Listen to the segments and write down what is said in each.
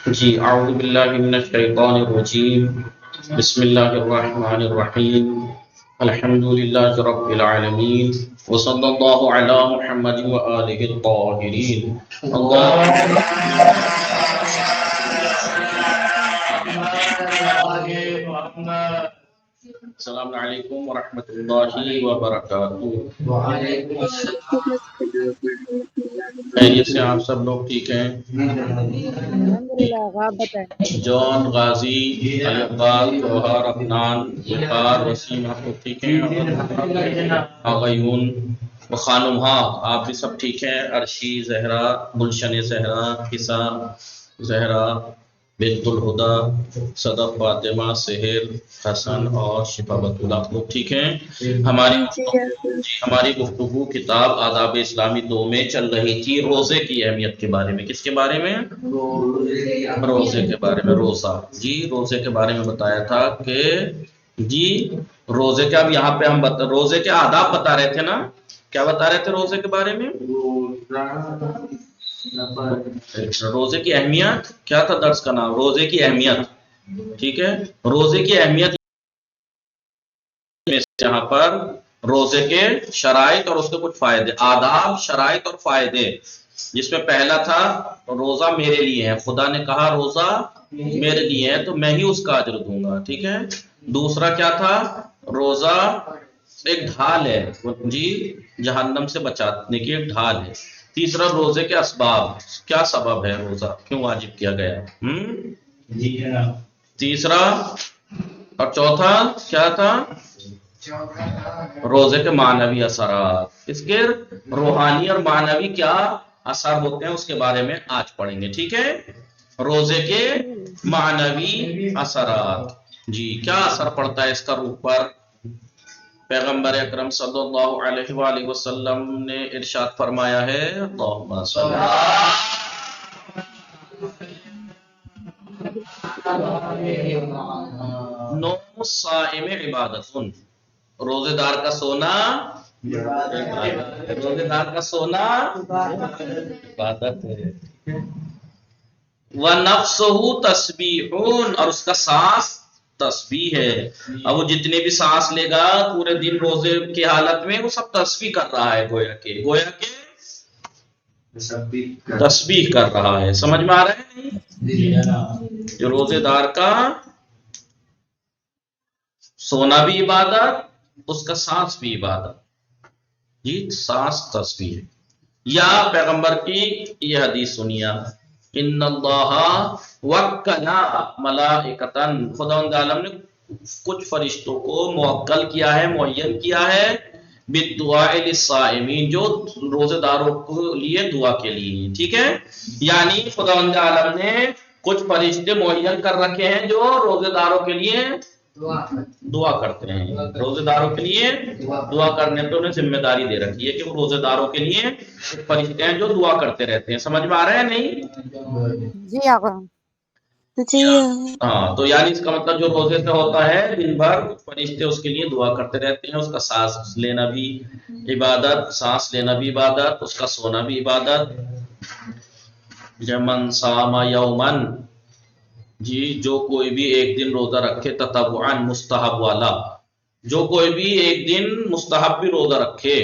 جی اعوذ باللہ من الشیطان الرجیم بسم اللہ الرحمن الرحیم الحمد للہ رب العالمین وصلی اللہ علی محمد وآلہ الطاہرین السلام علیکم ورحمۃ اللہ وبرکاتہ۔ وعلیکم السلام خیریت سے آپ سب لوگ ٹھیک ہیں؟ الحمدللہ آپ بتائیں۔ جون، غازی، علی اقبال، جوہر، عدنان، وقار، وسیم، آپ لوگ ٹھیک ہیں؟ آغیون و خانم، ہاں آپ بھی سب ٹھیک ہیں؟ عرشی، زہرا، گلشن زہرا، حصہ زہرا، بنت الہدا، صدف، فاطمہ، سحر، حسن اور شفا بطولہ، آپ لوگ ٹھیک ہیں؟ ہماری گفتگو کتاب آداب اسلامی 2 میں چل رہی تھی روزے کی اہمیت کے بارے میں۔ کس کے بارے میں؟ روزے کے بارے میں۔ روزہ، جی روزے کے بارے میں بتایا تھا کہ جی روزے کے، اب یہاں پہ ہم روزے کے آداب بتا رہے تھے نا، کیا بتا رہے تھے روزے کے بارے میں؟ روزے کی اہمیت کیا تھا درس کا نام؟ روزے کی اہمیت، ٹھیک ہے۔ روزے کی اہمیت میں یہاں پر روزے کے شرائط اور اس کے کچھ فائدے، آداب، شرائط اور فائدے، جس میں پہلا تھا روزہ میرے لیے ہے، خدا نے کہا روزہ میرے لیے ہے تو میں ہی اس کا اجر دوں گا، ٹھیک ہے۔ دوسرا کیا تھا؟ روزہ ایک ڈھال ہے، جی جہنم سے بچانے کی ایک ڈھال ہے۔ تیسرا روزے کے اسباب، کیا سبب ہے روزہ کیوں واجب کیا گیا؟ تیسرا اور چوتھا کیا تھا؟ روزے کے معنوی اثرات، اس کے روحانی اور معنوی کیا اثر ہوتے ہیں اس کے بارے میں آج پڑھیں گے، ٹھیک ہے۔ روزے کے معنوی اثرات، جی کیا اثر پڑتا ہے اس کا روح پر؟ پیغمبر اکرم صلی اللہ علیہ وآلہ وسلم نے ارشاد فرمایا ہے، اللہم صلی نوم الصائم عبادت، روزے دار کا سونا، روزے دار کا سونا عبادت ہے۔ وَنَفْسُهُ تَسْبِیحٌ، اور اس کا سانس تسبیح ہے۔ اب وہ جتنے بھی سانس لے گا پورے دن روزے کی حالت میں، وہ سب تسبیح کر رہا ہے، گویا کہ تسبیح کر رہا ہے۔ سمجھ میں آ رہا ہے نہیں؟ جو روزے دار کا سونا بھی عبادت، اس کا سانس بھی عبادت، جی سانس تسبیح ہے۔ یا پیغمبر کی یہ حدیث سنیا، ان اللہ وکلا ملائکتن، خداوند عالم نے کچھ فرشتوں کو موکل کیا ہے، معین کیا ہے، بالدعاء للصائمین، جو روزے داروں کے لیے دعا کے لیے، ٹھیک ہے۔ یعنی خداوند عالم نے کچھ فرشتے معین کر رکھے ہیں جو روزے داروں کے لیے دعا کرتے ہیں، روزے داروں کے لیے دعا کرنے پہ انہیں ذمہ داری دے رکھی ہے کہ وہ روزے داروں کے لیے فرشتے ہیں جو دعا کرتے رہتے ہیں۔ سمجھ میں آ رہا ہے نہیں؟ جی آقا، جی ہاں، تو یعنی اس کا مطلب جو روزے سے ہوتا ہے دن بھر فرشتے اس کے لیے دعا کرتے رہتے ہیں، اس کا سانس لینا بھی عبادت، سانس لینا بھی عبادت، اس کا سونا بھی عبادت۔ من صام یومن، جی جو کوئی بھی ایک دن روزہ رکھے، تطوعاً مستحب والا، جو کوئی بھی ایک دن مستحب بھی روزہ رکھے،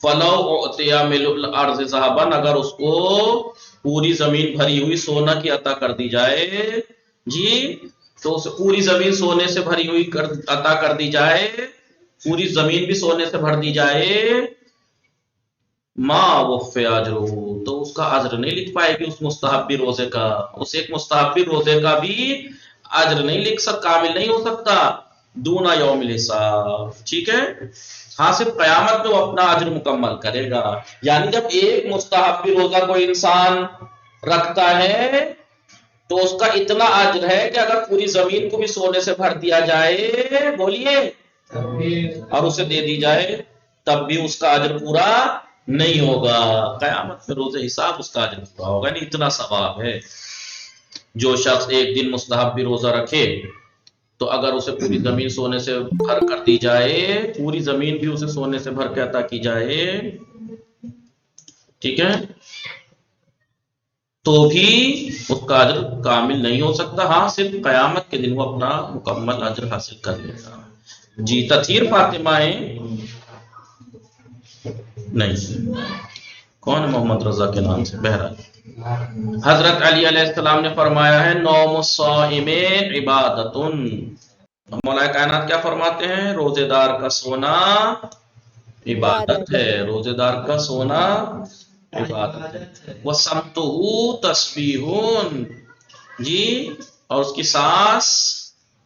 فلو اعطی ملء الارض ذهبا، اگر اس کو پوری زمین بھری ہوئی سونا کی عطا کر دی جائے، جی تو اسے پوری زمین سونے سے بھری ہوئی عطا کر دی جائے، پوری زمین بھی سونے سے بھر دی جائے، ما وفی اجرہ، تو اس کا اجر نہیں لکھ پائے گی اس مستحبی روزے کا، اس ایک مستحبی روزے کا بھی اجر نہیں لکھ سکتا، کامل نہیں ہو سکتا، دون یوم الحساب، ٹھیک ہے۔ ہاں صرف قیامت میں وہ اپنا اجر مکمل کرے گا۔ یعنی جب ایک مستحبی روزہ کوئی انسان رکھتا ہے تو اس کا اتنا اجر ہے کہ اگر پوری زمین کو بھی سونے سے بھر دیا جائے، بولیے، اور اسے دے دی جائے تب بھی اس کا اجر پورا نہیں ہوگا، قیامت میں روزے حساب اس کا اجر پورا ہوگا، یعنی اتنا ثواب ہے۔ جو شخص ایک دن مستحب بھی روزہ رکھے تو اگر اسے پوری زمین سونے سے بھر کر دی جائے، پوری زمین بھی اسے سونے سے بھر کے عطا کی جائے، ٹھیک ہے، تو بھی اس کا اجر کامل نہیں ہو سکتا. ہاں صرف قیامت کے دن وہ اپنا مکمل اجر حاصل کر لے گا. جی تطہیر فاطمہ نہیں، کون ہے محمد رضا کے نام سے؟ بہرحال حضرت علی علیہ السلام نے فرمایا ہے نوم الصائم عبادت. مولا کائنات کیا فرماتے ہیں؟ روزے دار کا سونا عبادت ہے، روزے دار کا سونا عبادت ہے. وَصَمْتُهُ تَسْبِیحٌ، جی اور اس کی سانس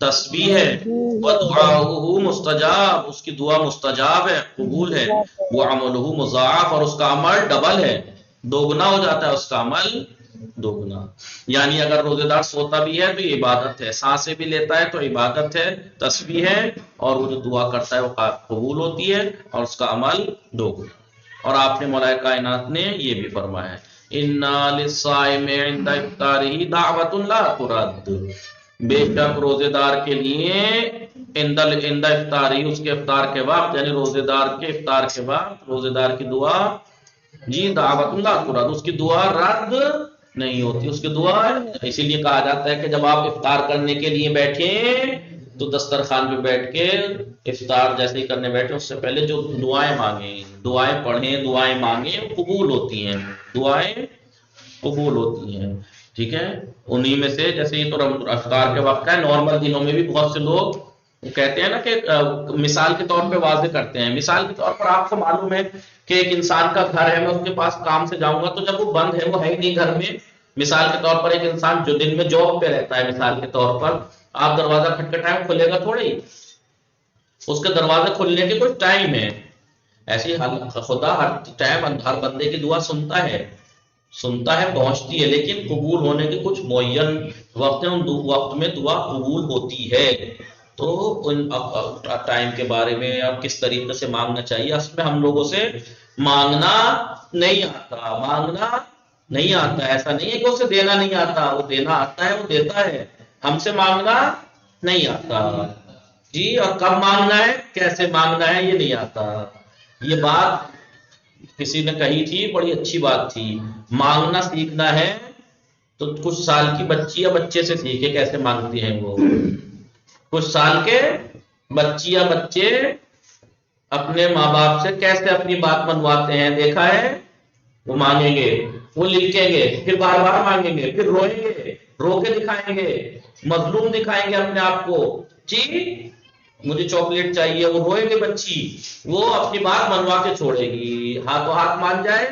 تسبیح ہے. وَدُعَاؤُهُ مستجاب، اس کی دعا مستجاب ہے، قبول ہے. وَعَمَلُهُ مضاعف، اور اس کا عمل ڈبل ہے، دوگنا ہو جاتا ہے اس کا عمل، دوگنا. یعنی اگر روزے دار سوتا بھی ہے تو یہ عبادت ہے، سانسیں بھی لیتا ہے تو عبادت ہے، تسبیح ہے، اور وہ جو دعا کرتا ہے وہ قبول ہوتی ہے اور اس کا عمل دوگنا. اور آپ نے مولا کائنات نے یہ بھی فرمایا ہے اِنَّا لِلصَّائِمِ عِندَ إِفْطَارِهِ دَعْوَةٌ لَا تُرَدُّ، بے شک روزے دار کے لیے عند افطاری، اس کے افطار کے وقت، یعنی روزے دار کے افطار کے وقت روزے دار کی دعا، جی دعوت لا ترد، اس کی دعا رد نہیں ہوتی، اس کی دعا. اسی لیے کہا جاتا ہے کہ جب آپ افطار کرنے کے لیے بیٹھیں تو دسترخوان پہ بیٹھ کے افطار جیسے ہی کرنے بیٹھے اس سے پہلے جو دعائیں مانگیں، دعائیں پڑھیں، دعائیں مانگیں، قبول ہوتی ہیں، دعائیں قبول ہوتی ہیں. ٹھیک ہے، انہی میں سے جیسے یہ تو افطار کے وقت ہے، نارمل دنوں میں بھی بہت سے لوگ کہتے ہیں نا کہ مثال کے طور پہ واضح کرتے ہیں. مثال کے طور پر آپ کو معلوم ہے کہ ایک انسان کا گھر ہے، میں اس کے پاس کام سے جاؤں گا تو جب وہ بند ہے، وہ ہے ہی نہیں گھر میں. مثال کے طور پر ایک انسان جو دن میں جاب پہ رہتا ہے، مثال کے طور پر آپ دروازہ کھٹکھٹائیں، کھلے گا تھوڑی، اس کے دروازے کھلنے کے کچھ ٹائم ہے. ایسی خدا ہر ٹائم ہر بندے کی دعا سنتا ہے، پہنچتی ہے، لیکن قبول ہونے کے کچھ معین وقت ہیں، ان وقت میں دعا قبول ہوتی ہے. تو ان ٹائم کے بارے میں اب کس طریقے سے مانگنا چاہیے، اصل میں ہم لوگوں سے مانگنا نہیں آتا. ایسا نہیں ہے کہ اسے دینا نہیں آتا، وہ دینا آتا ہے، وہ دیتا ہے. ہم سے مانگنا نہیں آتا، جی. اور کب مانگنا ہے، کیسے مانگنا ہے، یہ نہیں آتا. یہ بات کسی نے کہی تھی، بڑی اچھی بات تھی. مانگنا سیکھنا ہے تو کچھ سال کی بچی یا بچے سے سیکھے کیسے مانگتی ہیں وہ. کچھ سال کے بچی یا بچے اپنے ماں باپ سے کیسے اپنی بات منواتے ہیں، دیکھا ہے. وہ مانگیں گے، وہ لکھیں گے، پھر بار بار مانگیں گے، پھر روئیں گے، رو کے دکھائیں گے، مظلوم دکھائیں گے اپنے آپ کو، جی مجھے چاکلیٹ چاہیے، وہ روئے گے بچی، وہ اپنی بات منوا کے چھوڑے گی. ہاتھوں ہاتھ مان جائے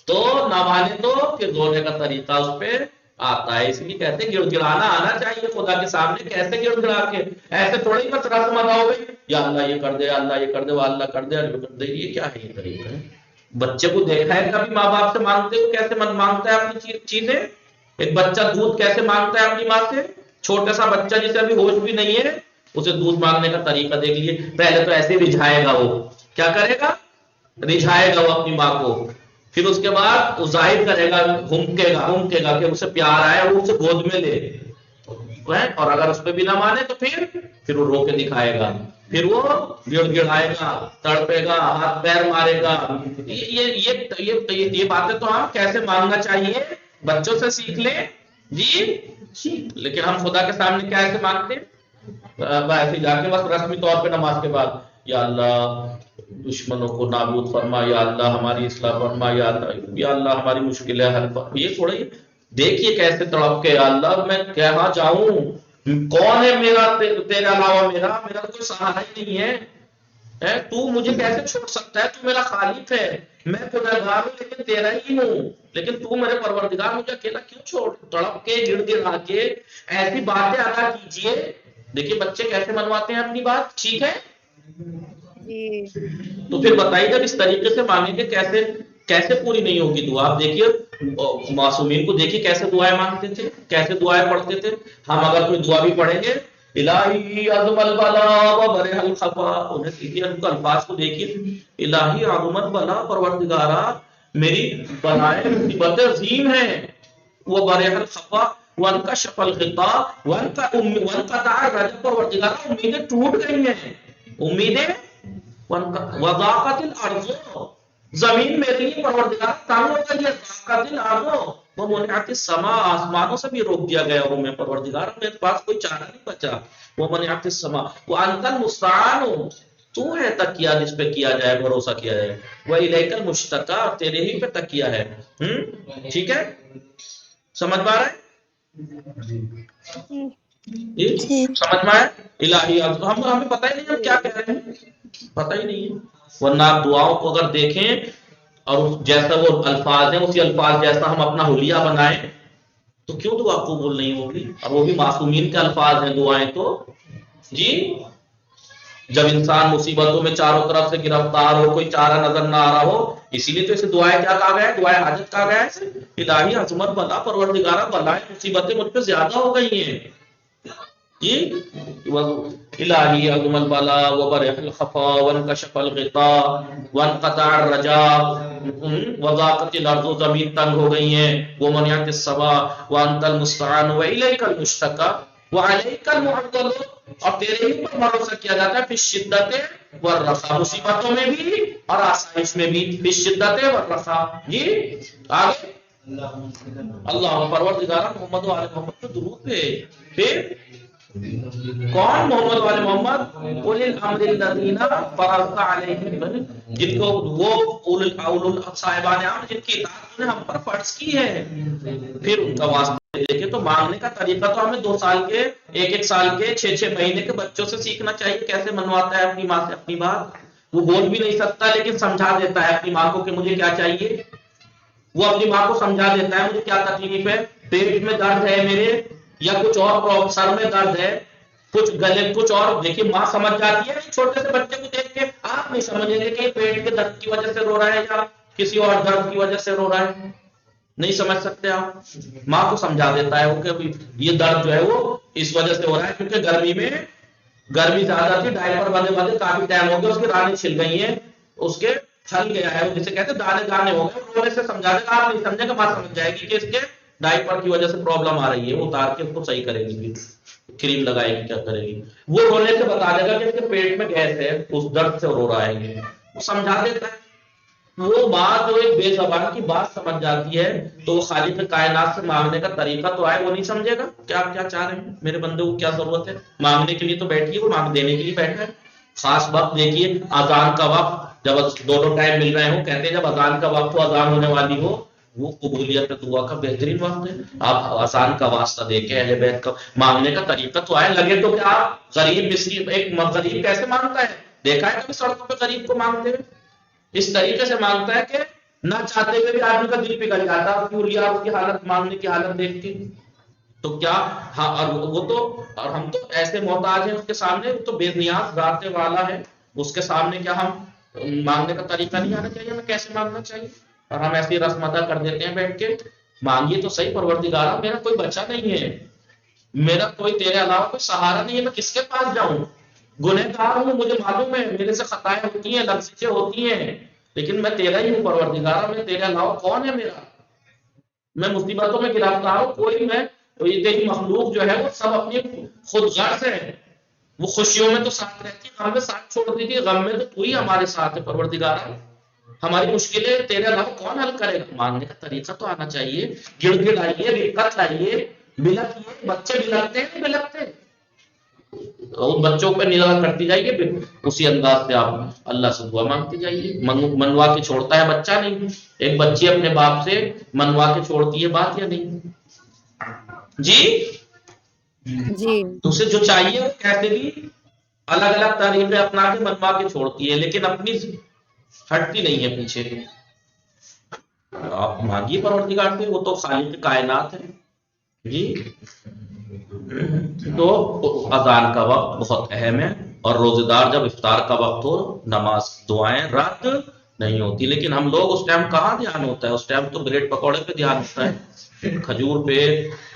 تو نہ مانے تو پھر رونے کا طریقہ اس پہ آتا ہے. اس لیے کہتے ہیں گڑ گڑانا آنا چاہیے خدا کے سامنے. کیسے گڑ گڑا کے، ایسے تھوڑی بس رسم ادا ہو گئی، یا اللہ یہ کر دے، اللہ یہ کر دے، وہ اللہ کر دے، اللہ کر دے. یہ کیا ہے، یہ طریقہ ہے؟ بچے کو دیکھا ہے کبھی ماں باپ سے مانگتے ہوئے کیسے مانگتا ہے اپنی چیزیں؟ ایک بچہ دودھ کیسے مانگتا ہے اپنی ماں سے؟ چھوٹا سا بچہ جسے ابھی ہوش بھی نہیں ہے، اسے دودھ مانگنے کا طریقہ دیکھ لیے. پہلے تو ایسے رجھائے گا، وہ کیا کرے گا، رجھائے گا وہ اپنی ماں کو. پھر اس کے بعد وہ ظاہر کرے گا، ہمکے گا کہ اسے پیار آئے، وہ اسے گود میں لے. اور اگر اس پہ بھی نہ مانے تو پھر وہ رو کے دکھائے گا، پھر وہ گڑ گڑائے گا، تڑپے گا، ہاتھ پیر مارے گا. یہ باتیں تو ہم کیسے مانگنا چاہیے بچوں سے سیکھ لیں، جی. لیکن ہم خدا کے سامنے کیا ایسے مانگتے ہیں؟ ایسے جا کے بس رسمی طور پہ نماز کے بعد، یا اللہ دشمنوں کو نابود فرما، یا اللہ ہماری اصلاح فرما، یا اللہ ہماری مشکلیں حل فرما. یہ تھوڑی دیکھیے کیسے تڑپ کے، یا اللہ میں کہاں جاؤں، کون ہے میرا تیرے علاوہ، میرا تو کوئی سہارا ہی نہیں ہے. تو مجھے کیسے چھوڑ سکتا ہے، تو میرا خالق ہے، میں گنہگار ہوں لیکن تیرا ہی ہوں، لیکن تو میرے پروردگار مجھے اکیلا کیوں چھوڑ. تڑپ کے گڑ گڑا کے ایسی باتیں ادا کیجئے. دیکھیے بچے کیسے منواتے ہیں اپنی بات، ٹھیک ہے. تو پھر بتائیے جب اس طریقے سے مانگیں گے کیسے پوری نہیں ہوگی دعا. آپ دیکھیے معصومین کو دیکھیے کیسے دعائیں مانگتے تھے، کیسے دعائیں پڑھتے تھے. ہم اگر کوئی دعا بھی پڑھیں گے، الہی عظم البلا و برح الخفا، انہیں دیکھیے ان کے الفاظ کو دیکھیے، الہی عظم البلا، پروردگارا میری بلائیں مصیبت عظیم ہیں، وہ برح الخفا وان کا شفل خطا وان کا دار رجب، پروردگارا امیدیں ٹوٹ گئی ہیں، امیدیں وضاقت الارض، زمین میری ہے پروردگار، تنگ ہو گئی ہے، ضاقت الارض ومنعت السماء، آسمانوں سے بھی روک دیا گیا ہوں میں پروردگار، میرے پاس کوئی چارہ نہیں بچا، ومنعت السماء وانت المستعان، تو ہے تکیہ جس پہ کیا جائے، بھروسہ کیا جائے، والیک المشتکا، تیرے ہی پہ تکیہ ہے۔ ٹھیک ہے، سمجھ میں آ رہا ہے؟ جی جی سمجھ میں آیا؟ الہی ہمیں پتہ ہی نہیں ہم کیا کہہ رہے ہیں، پتہ ہی نہیں ہے، ورنہ آپ دعاؤں کو اگر دیکھیں اور جیسا وہ الفاظ ہیں اسی الفاظ جیسا ہم اپنا حلیہ بنائیں تو کیوں دعا قبول نہیں ہوگی؟ اور وہ بھی معصومین کے الفاظ ہیں دعائیں تو۔ جی جب انسان مصیبتوں میں چاروں طرف سے گرفتار ہو، کوئی چارہ نظر نہ آ رہا ہو، اسی لیے تو اسے دعائیں کیا کہا گیا ہے؟ دعائیں حاجت کہا گیا ہے۔ الہی عظمت بلا پروردگارہ، بلائیں مصیبتیں مجھ پہ زیادہ ہو گئی ہیں، جی الہی عظم البلا وبرح الخفا وانکشف الغطاء وانقطع الرجاء وضاقت الارض، زمین تنگ ہو گئی ہیں، ومنعت السماء وانت المستعان والیک المشتکا وعلیک المعول، اور تیرے ہی پر بھروسہ کیا جاتا ہے، فی الشدۃ والرخاء، مصیبتوں میں بھی اور آسائش میں بھی، فی الشدۃ والرخاء۔ جی آگے اللہ پروردگار محمد و آل محمد کو درود بھیج۔ پھر کون؟ محمد والے محمد، اولی الامر الذین فرضت علیہم، جن کو وہ صاحبان امر جن کی اطاعت نے ہم پر فرض کی ہے۔ پھر ان کا واسطہ دیکھیں تو مانگنے کا طریقہ تو ہمیں 2 سال کے، 1 سال کے، 6 مہینے کے بچوں سے سیکھنا چاہیے، کیسے منواتا ہے اپنی ماں سے اپنی بات۔ وہ بول بھی نہیں سکتا لیکن سمجھا دیتا ہے اپنی ماں کو کہ مجھے کیا چاہیے، وہ اپنی ماں کو سمجھا دیتا ہے مجھے کیا تکلیف ہے، پیٹ میں درد ہے میرے، یا کچھ اور سر میں درد ہے، کچھ گلے کچھ اور، دیکھیے ماں سمجھ جاتی ہے۔ چھوٹے سے بچے کو دیکھ کے آپ نہیں سمجھیں گے کہ پیٹ کے درد کی وجہ سے رو رہا ہے یا کسی اور درد کی وجہ سے رو رہا ہے، نہیں سمجھ سکتے آپ۔ ماں کو سمجھا دیتا ہے وہ کہ یہ درد جو ہے وہ اس وجہ سے ہو رہا ہے کیونکہ گرمی میں گرمی زیادہ تھی، ڈائپر بدے کافی ٹائم ہو گیا، اس کی رانیں چھل گئی ہیں، اس کے چھل گیا ہے، جسے کہتے ہیں دانے دانے ہو گئے، رونے سے سمجھا دے گا، آپ نہیں سمجھے گا، ماں سمجھ جائے گی کہ اس کے ڈائپر کی وجہ سے پرابلم آ رہی ہے، وہ اتار کے اس کو صحیح کرے گی، پھر کریم لگائے گی، کیا کرے گی، وہ رونے سے بتا دے گا کہ اس کے پیٹ میں گیس ہے، اس درد سے رو رہا ہے، یہ وہ سمجھا دیتا ہے۔ وہ ماں جو ایک بے زبان کی بات سمجھ جاتی ہے تو وہ خالق کائنات سے مانگنے کا طریقہ تو آئے، وہ نہیں سمجھے گا کہ آپ کیا چاہ رہے ہیں، میرے بندے کو کیا ضرورت ہے، مانگنے کے لیے تو بیٹھی ہے، وہ مانگ دینے کے لیے بیٹھا ہے۔ خاص وقت دیکھیے اذان کا وقت، جب دونوں ٹائم مل رہے ہوں، کہتے ہیں جب اذان کا وقت ہو، اذان ہونے والی ہو، وہ قبولیت دعا کا بہترین وقت ہے۔ آپ اذان کا واسطہ دے کے اہل بیت کا مانگنے کا طریقہ تو آئے، لگے تو کیا غریب مسکین، ایک غریب کیسے مانگتا ہے، دیکھا ہے کبھی سڑکوں پہ غریب کو مانگتے ہوئے؟ اس طریقے سے مانگتا ہے کہ نہ چاہتے ہوئے بھی آدمی کا دل پگھل جاتا ہے اس کی حالت، مانگنے کی حالت دیکھ کے۔ تو کیا ہاں، اور وہ تو، اور ہم تو ایسے محتاج ہیں اس کے سامنے، وہ تو بے نیاز ذات والا ہے، اس کے سامنے کیا ہم مانگنے کا طریقہ نہیں آنا چاہیے، ہمیں کیسے مانگنا چاہیے، اور ہم ایسی رسم ادا کر دیتے ہیں بیٹھ کے، مانگیے تو صحیح پروردگارہ، میرا کوئی بچہ نہیں ہے، میرا کوئی تیرے علاوہ کوئی سہارا نہیں ہے، میں کس کے پاس جاؤں، گنہگار ہوں، مجھے معلوم ہے میرے سے خطائیں ہوتی ہیں، لفظیں ہوتی ہیں، لیکن میں تیرا ہی ہوں پروردگارہ، میں تیرے علاوہ کون ہے میرا، میں مصیبتوں میں گرفتار ہوں، کوئی میں تیری مخلوق جو ہے وہ سب اپنی خود غرض ہے، وہ خوشیوں میں تو ساتھ رہتی ہے، غم میں ساتھ چھوڑ دیتی ہے، غم میں تو ہی ہمارے ساتھ ہے پروردگارہ، ہماری مشکلیں تیرے علاوہ کون حل کرے گا، مانگنے کا طریقہ تو آنا چاہیے، گڑ گڑ آئیے، رقت لائیے، بلکیے، بچے بلکتے ہیں نہیں بلکتے، ان بچوں پہ نگاہ کرتی جائیے، پھر اسی انداز سے آپ اللہ سے دعا مانگتی جائیے، منوا کے چھوڑتا ہے بچہ نہیں، ایک بچی اپنے باپ سے منوا کے چھوڑتی ہے بات یا نہیں؟ جی جی تو اسے جو چاہیے وہ کیسے بھی الگ الگ طریقے اپنا کے منوا کے چھوڑتی ہے، لیکن اپنی ہٹتی نہیں ہے پیچھے۔ آپ مانگیے پروردگار سے، وہ تو خالق کائنات ہے۔ جی تو اذان کا وقت بہت اہم ہے، اور روزے دار جب افطار کا وقت ہو، نماز دعائیں رد نہیں ہوتی، لیکن ہم لوگ اس ٹائم کہاں دھیان ہوتا ہے، اس ٹائم تو بریڈ پکوڑے پہ دھیان ہوتا ہے، کھجور پہ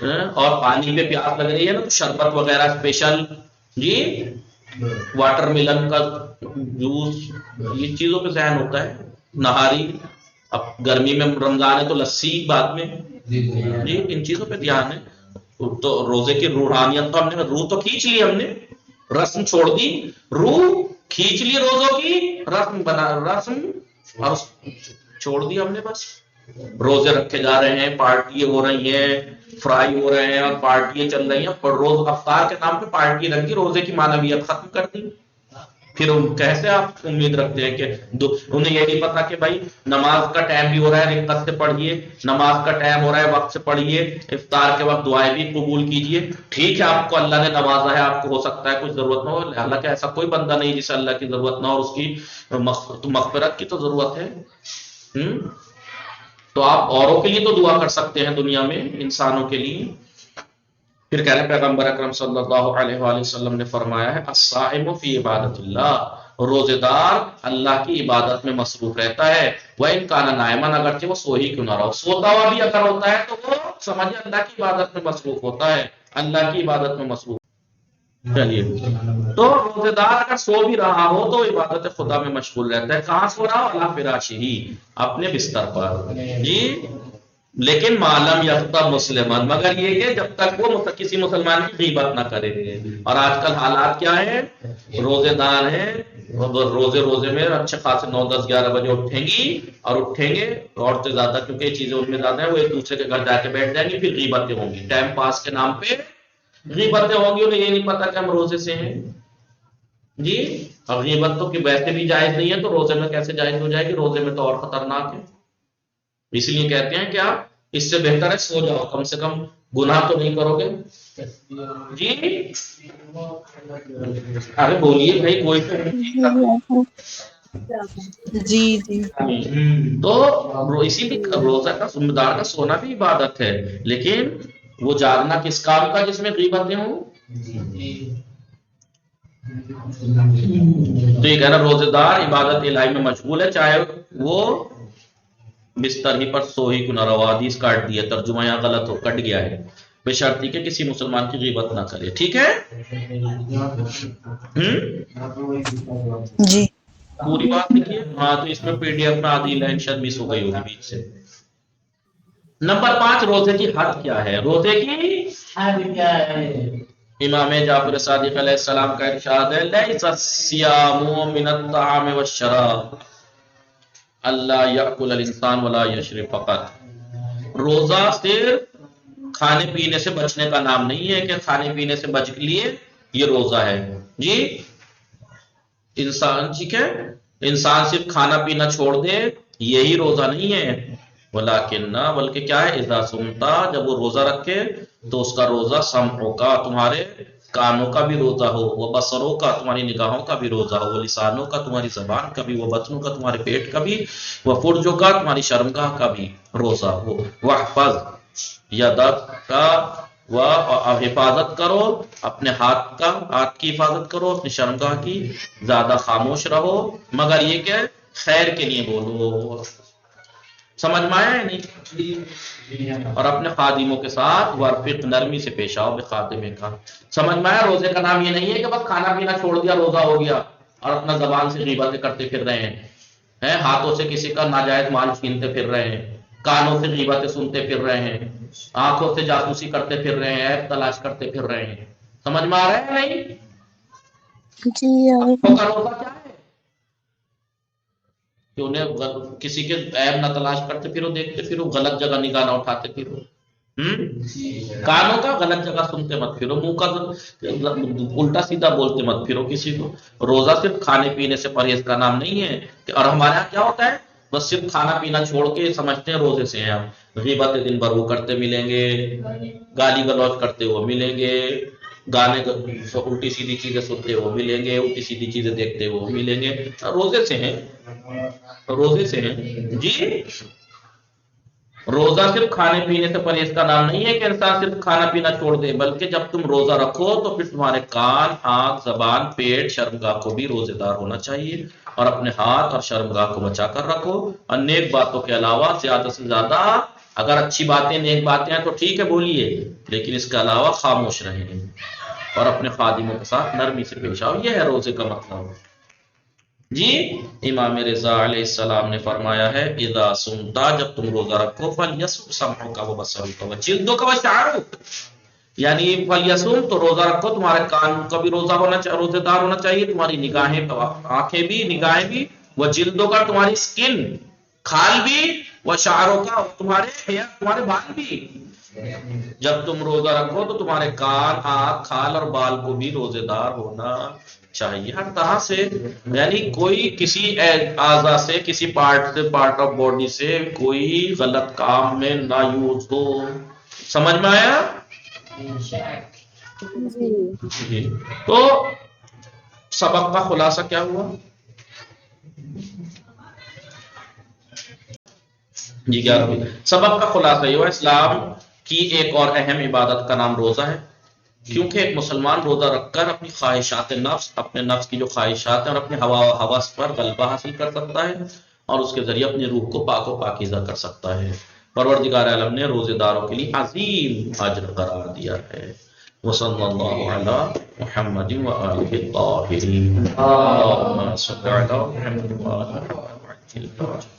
اور پانی پہ پیاس لگ رہی ہے نا تو شربت وغیرہ اسپیشل، جی واٹر ملن کا جوس، یہ چیزوں پہ ذہن ہوتا ہے، نہاری، اب گرمی میں رمضان ہے تو لسی بعد میں، جی ان چیزوں پہ دھیان ہے۔ تو روزے کی روحانیت تو ہم نے، روح تو کھینچ لی ہم نے، رسم چھوڑ دی، روح کھینچ لی روزوں کی، رسم اور چھوڑ دیا ہم نے بس. روزے رکھے جا رہے ہیں، پارٹی ہو رہی ہیں، فرائی ہو رہے ہیں اور پارٹیاں چل رہی ہیں، پر روز افطار کے نام پہ پارٹی رکھ دی، روزے کی معنویت ختم کر دی. پھر کیسے آپ امید رکھتے ہیں کہ انہیں یہ نہیں پتا کہ بھائی نماز کا ٹائم بھی ہو رہا ہے، رقت سے پڑھیے، نماز کا ٹائم ہو رہا ہے، وقت سے پڑھیے، افطار کے وقت دعائیں بھی قبول کیجیے. ٹھیک ہے آپ کو اللہ نے نوازا ہے، آپ کو ہو سکتا ہے کچھ ضرورت نہ ہو، حالانکہ ایسا کوئی بندہ نہیں جسے اللہ کی ضرورت نہ ہو اور اس کی مغفرت کی تو ضرورت ہے. تو آپ اوروں کے لیے تو دعا کر سکتے ہیں دنیا میں، انسانوں کے لیے. پھر کہہ رہے پیغمبر اکرم صلی اللہ علیہ وآلہ وسلم نے فرمایا ہے الصائم فی عبادت اللہ، روزے دار اللہ کی عبادت میں مصروف رہتا ہے. وَإِنْ كَانَ نَائِمًا، اگرچہ وہ سو ہی کیوں نہ رہا، سوتا ہوا بھی اگر ہوتا ہے تو وہ سمجھے اللہ کی عبادت میں مصروف ہوتا ہے، اللہ کی عبادت میں مصروف. چلیے، تو روزے دار اگر سو بھی رہا ہو تو عبادت خدا میں مشغول رہتا ہے. کہاں سو رہا ہو؟ اللہ فراشی، اپنے بستر پر. جی، لیکن معلوم یفتح مسلمان، مگر یہ کہ جب تک وہ کسی مسلمان کی غیبت نہ کرے. اور آج کل حالات کیا ہیں؟ روزے دار ہیں، روزے میں اچھے خاصے 9 10 11 بجے اٹھیں گی اور اٹھیں گے، عورتیں زیادہ کیونکہ یہ چیزیں ان میں زیادہ ہیں، وہ ایک دوسرے کے گھر جا کے بیٹھ جائیں گی، پھر غیبتیں ہوں گی، ٹائم پاس کے نام پہ غیبتیں ہوں گی. انہیں یہ نہیں پتا کہ ہم روزے سے ہیں. جی، اور غیبت تو کہ ویسے بھی جائز نہیں ہے، تو روزے میں کیسے جائز ہو جائے گی؟ روزے میں تو اور خطرناک ہے. اس لیے کہتے ہیں کہ آپ اس سے بہتر ہے سو جاؤ، کم سے کم گناہ تو نہیں کرو گے. جی، ارے بولیے بھائی، کوئی جی جی تو اسی لیے روزہ کا ذمہ دار کا سونا بھی عبادت ہے، لیکن وہ جاگنا کس کام کا جس میں غیبتیں ہوں. تو یہ کہنا روزے دار عبادت الہی میں مشغول ہے، چاہے وہ بستر ہی پر سو ہی کیوں نہ رہا. حدیث کاٹ دیا، ترجمہ یہاں غلط ہو، کٹ گیا ہے، بشرطی کہ کسی مسلمان کی غیبت نہ کرے. ٹھیک ہے؟ جی پوری بات لکھیے. ہاں، تو اس میں پی ڈی ایف میں آدھی لائن شاید مس ہو گئی ہوگی بیچ سے. نمبر 5، روزے کی حد کیا ہے؟ روزے کی حد کیا ہے؟ امام جعفر صادق علیہ السلام کا ارشاد ہے لیس الصیام من الطعام والشراب اللہ یأکل الانسان ولا یشرب فقط. روزہ صرف کھانے پینے سے بچنے کا نام نہیں ہے کہ کھانے پینے سے بچ لیے یہ روزہ ہے. جی، انسان ٹھیک ہے، انسان صرف کھانا پینا چھوڑ دے یہی روزہ نہیں ہے. ولیکن نہ، بلکہ کیا ہے؟ اذا سمتا، جب وہ روزہ رکھے تو اس کا روزہ سمعوں کا، تمہارے کانوں کا بھی روزہ ہو، وہ بصروں کا، تمہاری نگاہوں کا بھی روزہ ہو، وہ لسانوں کا، تمہاری زبان کا بھی، وہ بطنوں کا، تمہارے پیٹ کا بھی، وہ فرجوں کا، تمہاری شرمگاہ کا بھی روزہ ہو. واحفظ یدک کا، وہ حفاظت کرو اپنے ہاتھ کا، ہاتھ کی حفاظت کرو، اپنی شرمگاہ کی. زیادہ خاموش رہو مگر یہ کہ خیر کے لیے بولو. سمجھ میں آیا ہے نہیں؟ اور اپنے خادموں کے ساتھ ورفق، نرمی سے پیش آؤ بخادمے کا. سمجھ میں آیا؟ روزے کا نام یہ نہیں ہے کہ بس کھانا پینا چھوڑ دیا روزہ ہو گیا اور اپنا زبان سے غیبتیں کرتے پھر رہے ہیں، ہاتھوں سے کسی کا ناجائز مال چھینتے پھر رہے ہیں، کانوں سے غیبتیں سنتے پھر رہے ہیں، آنکھوں سے جاسوسی کرتے پھر رہے ہیں، عیب تلاش کرتے پھر رہے ہیں. سمجھ میں آ رہا ہے نہیں؟ جی آنکھوں کا روزہ کیا ہے؟ کہ انہیں کسی کے عیب نہ تلاش کرتے پھرو، دیکھتے پھرو، غلط جگہ نگاہ نہ اٹھاتے پھرو. کانوں کا غلط جگہ سنتے مت پھرو، منہ کا الٹا سیدھا بولتے مت پھرو کسی کو. روزہ صرف کھانے پینے سے پرہیز کا نام نہیں ہے. اور ہمارے یہاں کیا ہوتا ہے؟ بس صرف کھانا پینا چھوڑ کے سمجھتے ہیں روزے سے ہیں ہم. غیبتیں دن بھر وہ کرتے ملیں گے، گالی گلوچ کرتے ہوئے ملیں گے، گانے الٹی سیدھی چیزیں سنتے ہوئے ملیں گے، الٹی سیدھی چیزیں دیکھتے ہوئے ملیں گے. روزے سے ہیں، روزے سے ہیں. جی، روزہ صرف کھانے پینے سے پرہیز کا نام نہیں ہے کہ انسان صرف کھانا پینا چھوڑ دے، بلکہ جب تم روزہ رکھو تو پھر تمہارے کان، آنکھ، زبان، پیٹ، شرمگاہ کو بھی روزے دار ہونا چاہیے. اور اپنے ہاتھ اور شرمگاہ کو بچا کر رکھو. اور نیک باتوں کے علاوہ زیادہ سے زیادہ، اگر اچھی باتیں نیک باتیں ہیں تو ٹھیک ہے بولیے، لیکن اس کے علاوہ خاموش رہیں اور اپنے خادموں کے ساتھ نرمی سے پیش آؤ. یہ ہے روزے کا مطلب. جی، امام رضا علیہ السلام نے فرمایا ہے اذا سمتا، جب تم روزہ رکھو، فلیصم سمعک وبصرک وجلدک وشعرک، یعنی فلیصم تو روزہ رکھو، تمہارے کان کا بھی روزہ ہونا چاہیے، روزے دار ہونا چاہیے، تمہاری نگاہیں، آنکھیں بھی، نگاہیں بھی، وہ جلدوں کا تمہاری سکن، کھال بھی، وہ شعروں کا تمہارے بال بھی. جب تم روزہ رکھو تو تمہارے کان، آنکھ، کھال اور بال کو بھی روزے دار ہونا چاہیے. ہر طرح سے، یعنی کوئی کسی اعضاء سے، کسی پارٹ آف باڈی سے کوئی غلط کام میں نہ یوز ہو. سمجھ میں آیا؟ جی. تو سبق کا خلاصہ کیا ہوا؟ جی کیا سبق کا خلاصہ یہ ہوا، اسلام کی ایک اور اہم عبادت کا نام روزہ ہے، کیونکہ ایک مسلمان روزہ رکھ کر اپنی خواہشات نفس، اپنے نفس کی جو خواہشات ہیں اور اپنے ہوس پر غلبہ حاصل کر سکتا ہے، اور اس کے ذریعے اپنی روح کو پاک و پاکیزہ کر سکتا ہے. پروردگار عالم نے روزے داروں کے لیے عظیم اجر قرار دیا ہے. وصلی اللہ علی محمد وآلہ الطاہرین. اللہم صل علی محمد وآلہ الطاہرین.